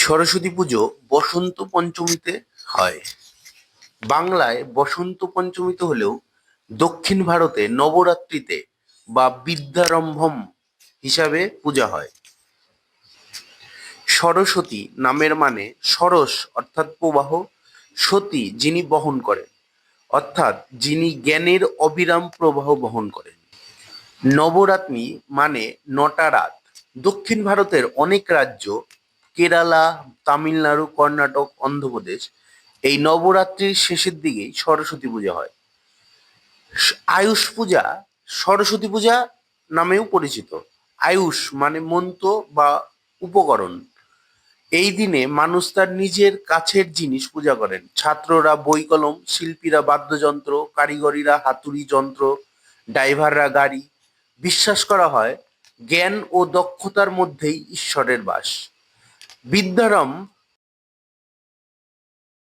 সরস্বতী পুজো বসন্ত পঞ্চমীতে হয়। বাংলায় বসন্ত পঞ্চমীতে হলেও দক্ষিণ ভারতে নবরাত্রিতে বা বিদ্যারম্ভম হিসাবে পূজা হয়। সরস্বতী নামের মানে সরস অর্থাৎ প্রবাহ, সতী যিনি বহন করেন অর্থাৎ যিনি জ্ঞানের অবিরাম প্রবাহ বহন করেন। নবরাত্রি মানে নটা রাত। দক্ষিণ ভারতের অনেক রাজ্য, কেরালা, তামিলনাড়ু, কর্ণাটক, অন্ধ্রপ্রদেশ, এই নবরাত্রির শেষের দিকেই সরস্বতী পূজা হয়। আয়ুষ পূজা সরস্বতী পূজা নামেও পরিচিত। আয়ুষ মানে মন্ত্র বা উপকরণ। এই দিনে মানুষ তার নিজের কাছের জিনিস পূজা করেন। ছাত্ররা বই কলম, শিল্পীরা বাদ্যযন্ত্র, কারিগরিরা হাতুড়ি যন্ত্র, ড্রাইভাররা গাড়ি। বিশ্বাস করা হয় জ্ঞান ও দক্ষতার মধ্যেই ঈশ্বরের বাস। বিদ্যারম্ভ